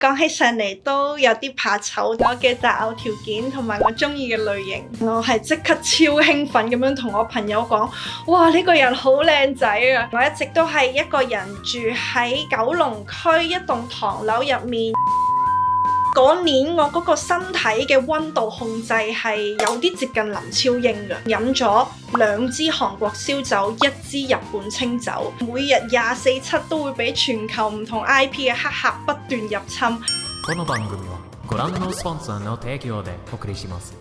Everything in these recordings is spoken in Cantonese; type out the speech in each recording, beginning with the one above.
講起上嚟都有啲怕醜，我嘅擇偶條件同埋我中意嘅類型，我係即刻超興奮咁樣同我朋友講，哇，呢個人好靚仔啊！我一直都係一個人住喺九龍區一棟唐樓入面。嗰年我嗰個身體嘅溫度控制係有啲接近林超英嘅，飲咗2支韓國燒酒，1支日本清酒，每日24/7都會俾全球唔同 IP 嘅黑客不斷入侵。この番組はご覧のスポンサーの提供でお送りします。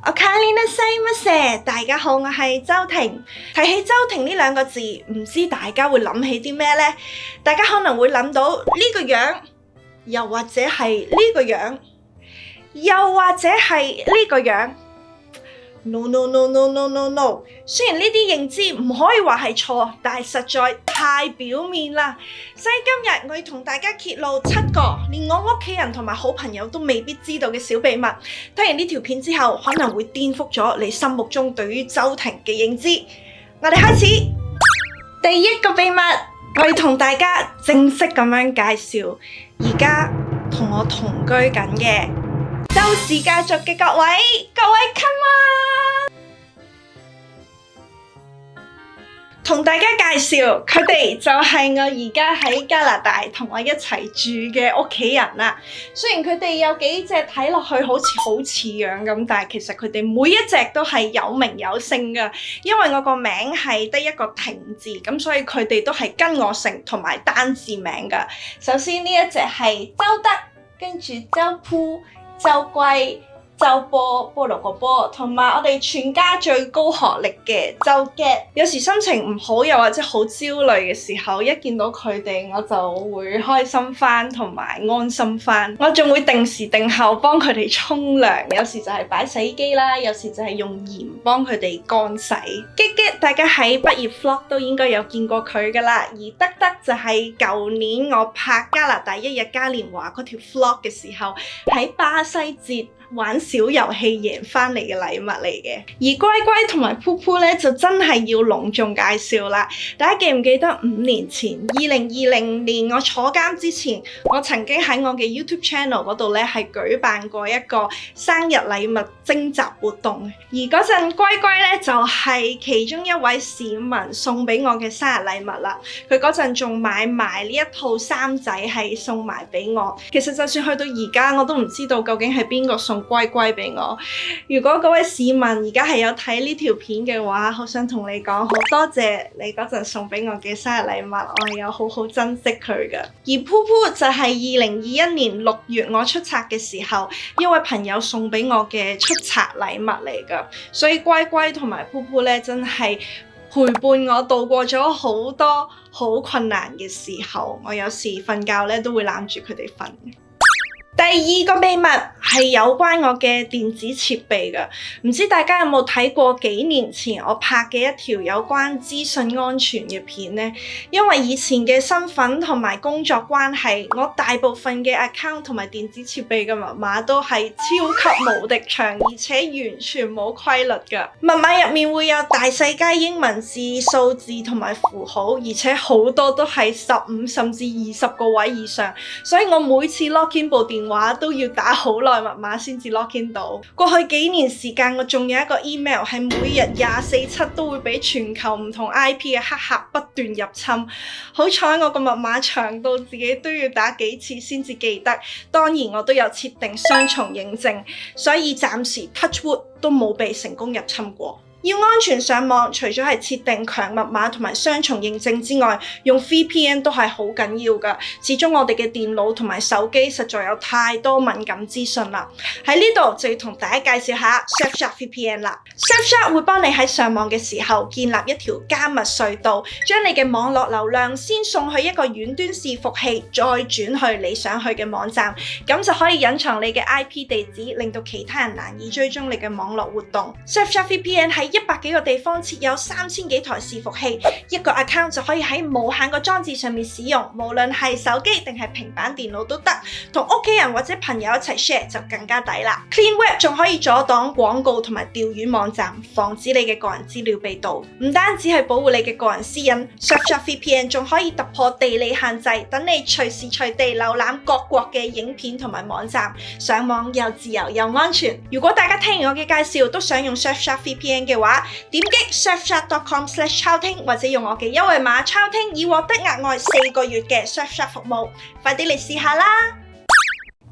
我卡莉娜西乜嘢？大家好，我係周婷。提起周婷呢兩個字，唔知大家會諗起啲咩呢？大家可能會諗到呢個樣。又或者係呢個樣，又或者係呢個樣。No no no no no no no。雖然呢啲認知唔可以話係錯，但係實在太表面啦。所以今日我要同大家揭露7個連我屋企人同埋好朋友都未必知道嘅小秘密。睇完呢條片之後，可能會顛覆咗你心目中對於周婷嘅認知。我哋開始第一個秘密。我要同大家正式咁樣介紹，而家同我同居緊嘅周氏家族嘅各位 come on！ 同大家介紹，佢哋就係我而家喺加拿大同我一齊住嘅屋企人啦。雖然佢哋有幾隻睇落去好似樣咁，但係其實佢哋每一隻都係有名有姓㗎。因為我個名係得一個婷字，咁所以佢哋都係跟我姓同埋單字名㗎。首先呢一隻係周德，跟住周鋪、周貴、周波、菠蘿個波，同埋我哋全家最高學歷嘅周 get。有時心情唔好又或者好焦慮嘅時候，一見到佢哋我就會開心返同埋安心返。我仲會定時定候幫佢哋沖涼，有時就係擺洗衣機啦，有時就係用鹽幫佢哋乾洗。激大家喺畢業 vlog 都應該有見過佢㗎啦，而德就係舊年我拍加拿大一日嘉年華嗰條 vlog 嘅時候喺巴西節玩小遊戲贏返嚟嘅禮物嚟嘅。而乖乖同埋噗噗咧就真係要隆重介紹啦。大家記唔記得5年前2020年我坐監之前，我曾經喺我嘅 YouTube channel 嗰度咧係舉辦過一個生日禮物徵集活動，而嗰陣乖乖咧就係其中一位市民送俾我嘅生日禮物啦。佢嗰陣仲買埋呢一套衫仔係送埋俾我。其實就算去到而家我都唔知道究竟係邊個送乖乖俾我。如果嗰位市民而家係有睇呢條片嘅話，好想同你講，好多謝你嗰陣送俾我嘅生日禮物，我係有好好珍惜佢㗎。而噗噗就係2021年6月我出冊嘅時候，一位朋友送俾我嘅出冊禮物嚟㗎。所以乖乖同埋噗噗咧，真係陪伴我度過咗好多好困難嘅時候。我有時瞓覺咧都會攬住佢哋瞓。第二個秘密係有關我嘅電子設備㗎，唔知大家有冇睇過幾年前我拍嘅一條有關資訊安全嘅片呢？因為以前嘅身份同埋工作關係，我大部分嘅 account 同埋電子設備嘅密碼都係超級無敵長，而且完全冇規律㗎。密碼入面會有大細楷英文字、數字同埋符號，而且好多都係15甚至20個位以上，所以我每次 login 部電話都要打好耐密碼先至 login 到。過去幾年時間，我仲有一個 email 係每日24/7都會俾全球唔同 IP 嘅黑客不斷入侵。好彩我個密碼長到自己都要打幾次先至記得。當然我都有設定雙重認證，所以暫時 touch wood 都冇被成功入侵過。要安全上網，除咗係設定強密碼同埋雙重認證之外，用 VPN 都係好緊要㗎。始終我哋嘅電腦同埋手機實在有太多敏感資訊啦。喺呢度就要同大家介紹下 Surfshark VPN 啦。Surfshark 會幫你喺上網嘅時候建立一條加密隧道，將你嘅網絡流量先送去一個遠端伺服器，再轉去你想去嘅網站，咁就可以隱藏你嘅 IP 地址，令到其他人難以追蹤你嘅網絡活動。Surfshark VPN 喺100幾個地方設有3000幾台伺服器，一個 account 就可以喺無限個裝置上面使用，無論係手機定係平板電腦都得，同屋企人或者朋友一齊 share 就更加抵啦。Clean Web 仲可以阻擋廣告同埋釣魚網站，防止你嘅個人資料被盜。唔單止係保護你嘅個人私隱 ，Surfshark VPN 仲可以突破地理限制，等你隨時隨地瀏覽各國嘅影片同埋網站，上網又自由又安全。如果大家聽完我嘅介紹都想用 Surfshark VPN 嘅話，點擊 surfshark.com/chowting 或者用我嘅優惠碼 chowting 以獲得額外4個月嘅 Surfshark 服務，快啲嚟試下啦！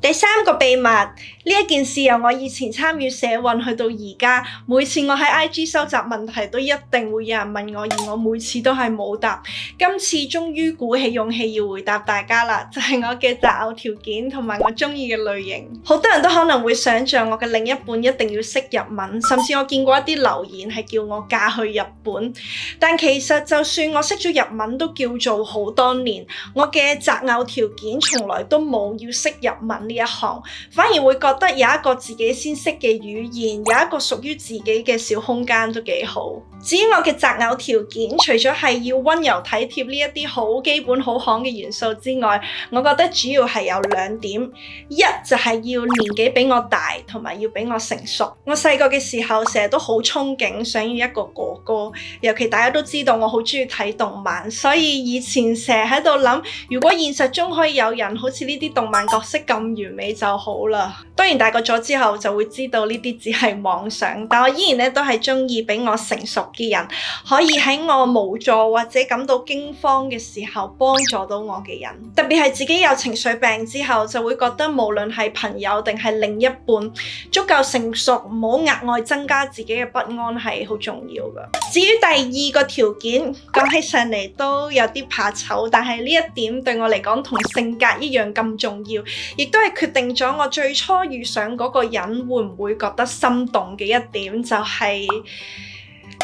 第3個秘密，呢一件事由我以前參與社運去到而家，每次我喺 IG 收集問題都一定會有人問我，而我每次都係冇答。今次終於鼓起勇氣要回答大家啦，就係我嘅擇偶條件同埋我中意嘅類型。好多人都可能會想像我嘅另一半一定要識日文，甚至我見過一啲留言係叫我嫁去日本。但其實就算我識咗日文都叫做好多年，我嘅擇偶條件從來都冇要識日文呢一行，反而會覺得有一個自己先識嘅語言，有一個屬於自己嘅小空間都幾好。至於我嘅擇偶條件，除咗係要溫柔體貼呢一啲好基本好行嘅元素之外，我覺得主要係有2點，一就係要年紀比我大，同埋要比我成熟。我細個嘅時候成日都好憧憬想要一個哥哥，尤其大家都知道我好中意睇動漫，所以以前成日喺度諗，如果現實中可以有人好似呢啲動漫角色咁完美就好啦。當然大個咗之後就會知道呢啲只係妄想，但我依然都係中意比我成熟嘅人，可以喺我無助或者感到驚慌嘅時候幫助到我嘅人。特別係自己有情緒病之後，就會覺得無論係朋友定係另一半，足夠成熟，唔好額外增加自己嘅不安係好重要㗎。至於第2個條件，講起上嚟都有啲怕醜，但係呢一點對我嚟講同性格一樣咁重要，亦都係決定咗我最初遇上嗰個人會唔會覺得心動嘅一點，就係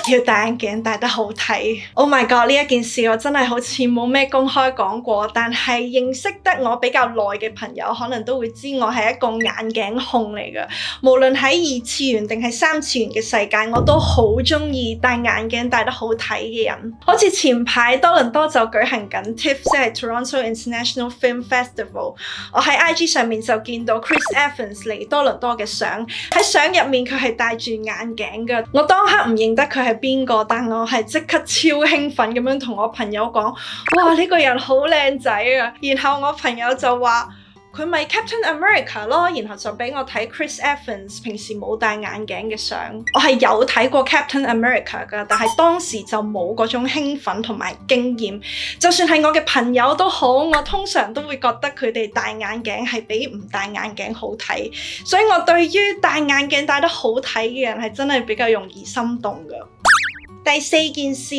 要戴眼鏡戴得好睇。Oh my god！ 呢一件事我真係好似冇咩公開講過，但係認識得我比較耐嘅朋友可能都會知我係一個眼鏡控嚟㗎。無論喺2次元定係3次元嘅世界，我都好中意戴眼鏡戴得好睇嘅人。好似前排多倫多就舉行緊 TIFF， 即係 Toronto International Film Festival。我喺 IG 上面就見到 Chris Evans 嚟多倫多嘅相，喺相入面佢係戴住眼鏡㗎。我當刻唔認得佢係邊個，但我係即刻超興奮咁樣同我朋友講，哇，呢個人好靚仔啊！然後我朋友就話佢咪 Captain America 咯，然後就俾我睇 Chris Evans 平時冇戴眼鏡嘅相。我係有睇過 Captain America 㗎，但係當時就冇嗰種興奮同埋經驗。就算係我嘅朋友都好，我通常都會覺得佢哋戴眼鏡係比唔戴眼鏡好睇，所以我對於戴眼鏡戴得好睇嘅人係真係比較容易心動㗎。第4件事，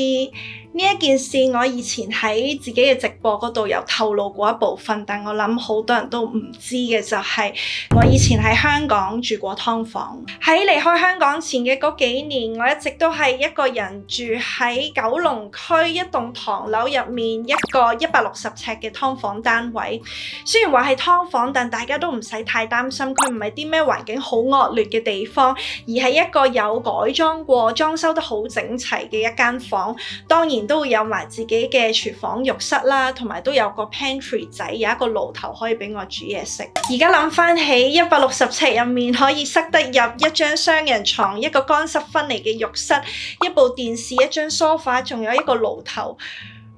呢一件事我以前喺自己嘅直播嗰度有透露過一部分，但我諗好多人都唔知嘅就係我以前喺香港住過劏房。喺離開香港前嘅嗰幾年，我一直都係一個人住喺九龍區一棟唐樓入面一個160尺嘅劏房單位。雖然話係劏房，但大家都唔使太擔心，佢唔係啲咩環境好惡劣嘅地方，而係一個有改裝過、裝修得好整齊嘅一間房。當然都會有埋自己嘅廚房、浴室啦，同埋都有個 pantry 仔，有一個爐頭可以俾我煮嘢食。而家諗翻起160尺入面可以塞得入一張雙人床、一個乾濕分離嘅浴室、一部電視、一張梳化，仲有一個爐頭，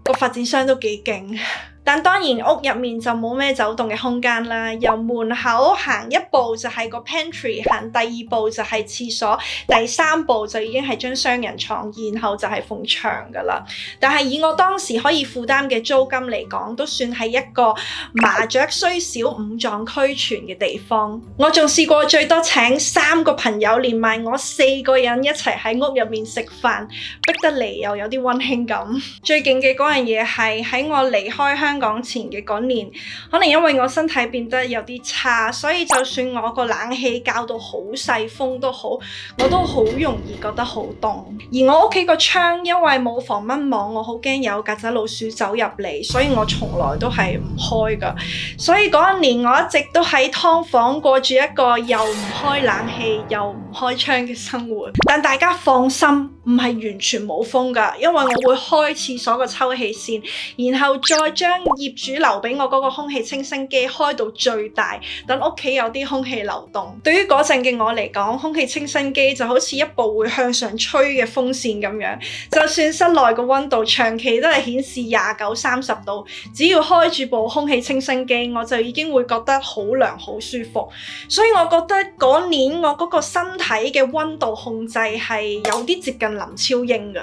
個發展商都幾勁。但當然屋入面就冇咩走動嘅空間啦，由門口行一步就係個 pantry， 行第2步就係廁所，第3步就已經係張雙人床，然後就係埲牆㗎啦。但係以我當時可以負擔嘅租金嚟講，都算係一個麻雀雖小五臟俱全嘅地方。我仲試過最多請3個朋友連埋我4個人一齊喺屋入面食飯，逼得嚟又有啲溫馨感。最勁嘅嗰樣嘢係喺我離開香香港前嘅嗰年，可能因為我身體變得有啲差，所以就算我個冷氣校到好細風都好，我都好容易覺得好凍。而我屋企個窗因為冇防蚊網，我好驚有曱甴老鼠走入嚟，所以我從來都係唔開㗎。所以嗰一年我一直都喺劏房過住一個又唔開冷氣又唔開窗嘅生活。但大家放心，唔係完全冇風㗎，因為我會開廁所個抽氣扇，然後再將業主留俾我嗰個空氣清新機開到最大，等屋企有啲空氣流動。對於嗰陣嘅我嚟講，空氣清新機就好似一部會向上吹嘅風扇咁樣，就算室內個溫度長期都係顯示29、30度，只要開住部空氣清新機，我就已經會覺得好涼好舒服。所以我覺得嗰年我嗰個身體嘅溫度控制係有啲接近林超英㗎。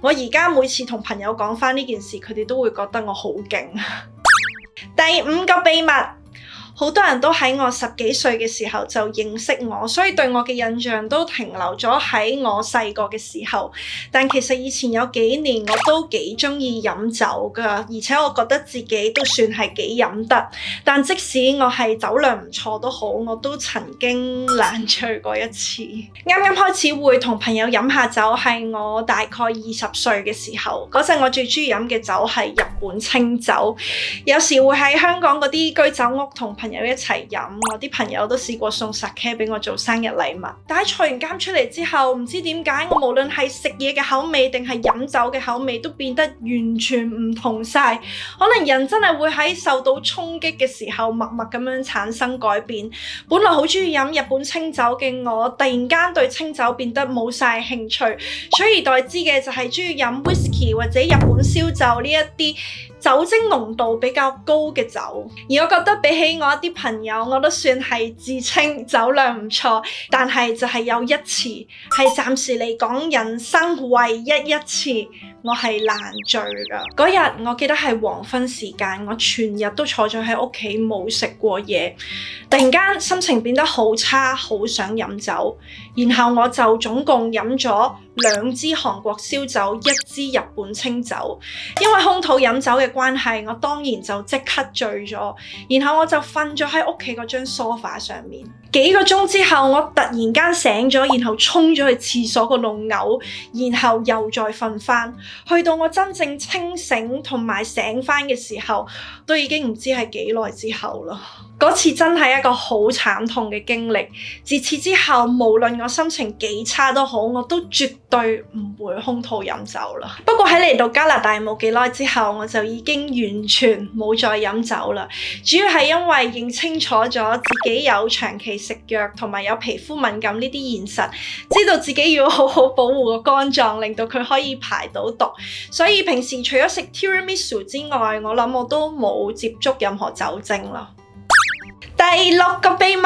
我而家每次同朋友講返呢件事，佢哋都會覺得我好勁。第5個秘密。好多人都喺我10幾歲嘅時候就認識我，所以對我嘅印象都停留咗喺我細個嘅時候。但其實以前有幾年我都幾鍾意飲酒㗎，而且我覺得自己都算係幾飲得。但即使我係酒量唔錯都好，我都曾經爛醉過一次。啱啱開始會同朋友飲下酒係我大概20歲嘅時候，嗰陣我最鍾意飲嘅酒係日本清酒，有時會喺香港嗰啲居酒屋同朋友一齊飲，我啲朋友都試過送 sake 俾我做生日禮物。但喺坐完監出嚟之後，唔知點解我無論係食嘢嘅口味定係飲酒嘅口味都變得完全唔同晒。可能人真係會喺受到衝擊嘅時候默默咁樣產生改變。本來好中意飲日本清酒嘅我，突然間對清酒變得冇晒興趣，取而代之嘅就係中意飲 whisky 或者日本燒酒呢一啲酒精濃度比較高嘅酒。而我覺得比起我一啲朋友，我都算係自稱酒量唔錯，但係就係有一次係暫時嚟講人生唯一一次我係爛醉㗎。嗰日我記得係黃昏時間，我全日都坐咗喺屋企冇食過嘢，突然間心情變得好差，好想飲酒，然後我就總共飲咗2支韓國燒酒，1支日本清酒。因為空肚飲酒嘅關係，我當然就即刻醉咗，然後我就瞓咗喺屋企嗰張梳化上面。幾個鐘之後，我突然間醒咗，然後衝咗去廁所嗰度嘔，然後又再瞓翻。去到我真正清醒同埋醒翻嘅時候，都已經唔知係幾耐之後啦。嗰次真係一個好慘痛嘅經歷。自此之後，無論我心情幾差都好，我都絕對唔會空肚飲酒啦。不過喺嚟到加拿大冇幾耐之後，我就已經完全冇再飲酒啦。主要係因為認清楚咗自己有長期食藥同埋有皮膚敏感呢啲現實，知道自己要好好保護個肝臟，令到佢可以排到毒。所以平時除咗食 tiramisu 之外，我諗我都冇接觸任何酒精啦。第6個秘密，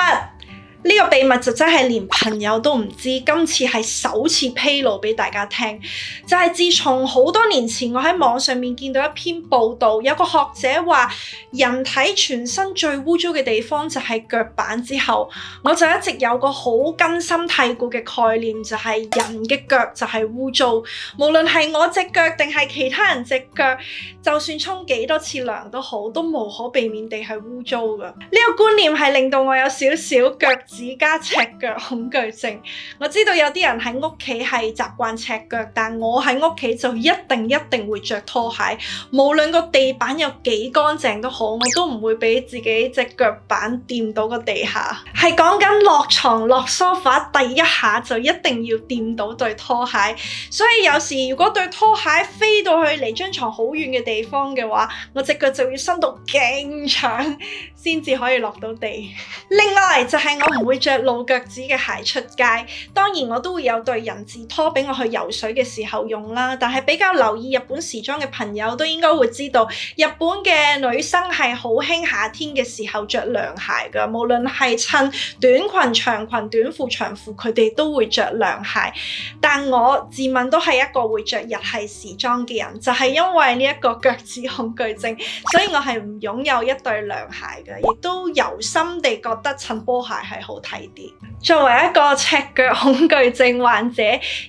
呢個秘密就真係連朋友都唔知，今次係首次披露俾大家聽。就係自從好多年前我喺網上面見到一篇報道，有個學者話人體全身最污糟嘅地方就係腳板之後，我就一直有個好根深蒂固嘅概念，就係人嘅腳就係污糟。無論係我隻腳定係其他人隻腳，就算沖幾多次涼都好，都無可避免地係污糟㗎。呢個觀念係令到我有少少腳趾加赤腳恐懼症。我知道有啲人喺屋企係習慣赤腳，但我喺屋企就一定會着拖鞋，無論個地板有幾乾淨都好，我都唔會俾自己隻腳板掂到個地下。係講緊落床落梳化第一下就一定要掂到對拖鞋，所以有時如果對拖鞋飛到去離張床好遠嘅地方嘅話，我隻腳就要伸到勁長先至可以落到地。另外就係我唔會着露腳趾嘅鞋出街，當然我都會有對人字拖俾我去游水嘅時候用啦。但係比較留意日本時裝嘅朋友都應該會知道，日本嘅女生係好興夏天嘅時候着涼鞋㗎，無論係襯短裙、長裙、短褲、長褲，佢哋都會着涼鞋。但我自問都係一個會着日系時裝嘅人，就係因為呢一個腳趾恐懼症，所以我係唔擁有一對涼鞋嘅，亦都由心地覺覺得襯波鞋係好睇啲。作為一個赤腳恐懼症患者，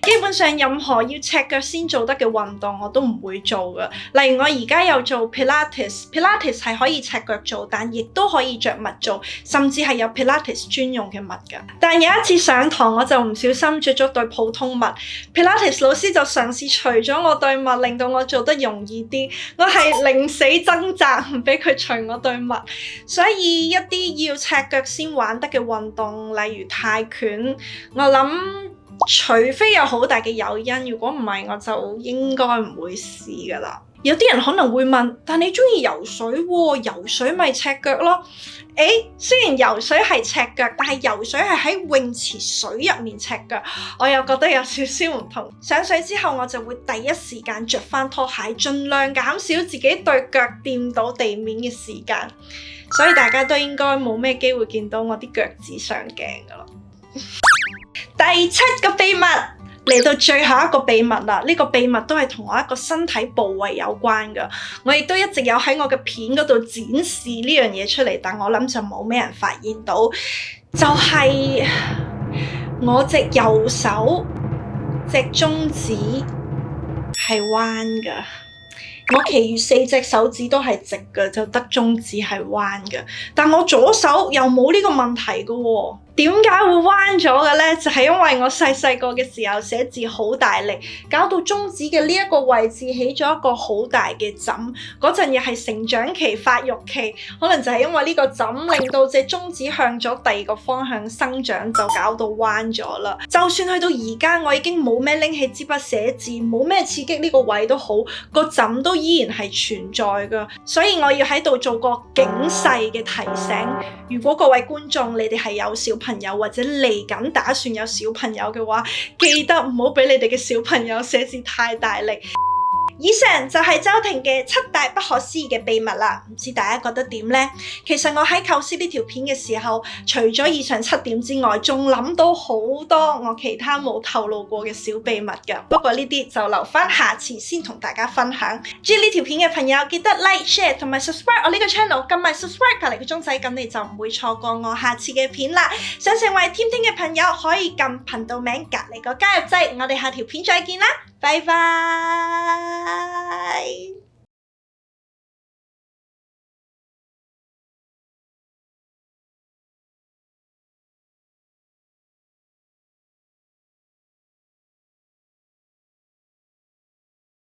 基本上任何要赤腳先做得嘅運動我都唔會做㗎。例如我而家有做 Pilates 係可以赤腳做，但亦都可以着襪做，甚至係有 Pilates 專用嘅襪㗎。但有一次上堂我就唔小心着咗對普通襪，Pilates 老師就嘗試除咗我對襪，令到我做得容易啲。我係寧死掙扎唔俾佢除我對襪，所以一啲要赤腳先玩得嘅運動，例如泰拳，我諗除非有好大嘅誘因，如果唔係我就應該唔會試㗎喇。有啲人可能會問，但你中意游水喎，游水咪赤腳咯？雖然游水係赤腳，但係游水係喺泳池水入面赤腳，我又覺得有少少唔同。上水之後我就會第一時間着返拖鞋，盡量減少自己對腳掂到地面嘅時間。所以大家都應該冇咩機會見到我啲腳趾上鏡㗎喇。第7個秘密。嚟到最後一個秘密啦，呢個秘密都係同我一個身體部位有關㗎。我亦都一直有喺我嘅片嗰度展示呢樣嘢出嚟，但我諗就冇咩人發現到，就係我隻右手隻中指係彎㗎。我其餘4隻手指都係直嘅，就得中指係彎嘅。但我左手又冇呢個問題嘅喎。點解會彎咗嘅呢？就係因為我細個嘅時候寫字好大力，搞到中指嘅呢一個位置起咗一個好大嘅枕。嗰陣又係成長期、發育期，可能就係因為呢個枕令到隻中指向咗第二個方向生長，就搞到彎咗啦。就算去到而家，我已經冇咩拎起支筆寫字，冇咩刺激呢個位都好，個枕都依然係存在㗎。所以我要喺度做個警示嘅提醒，如果各位觀眾你哋係有小朋友或者嚟緊打算有小朋友嘅話，記得唔好俾你哋嘅小朋友寫字太大力。以上就係周庭嘅7大不可思議嘅秘密啦，唔知大家覺得點呢？其實我喺構思呢條片嘅時候，除咗以上7點之外，仲諗到好多我其他冇透露過嘅小秘密㗎。不過呢啲就留返下次先同大家分享。鍾意呢條片嘅朋友記得 like、share 同埋 subscribe 我呢個 channel， 撳埋 subscribe 隔離個鐘仔，咁你就唔會錯過我下次嘅片啦。想成為添丁嘅朋友可以撳頻道名隔離個加入掣，我哋下條片再見啦，拜拜。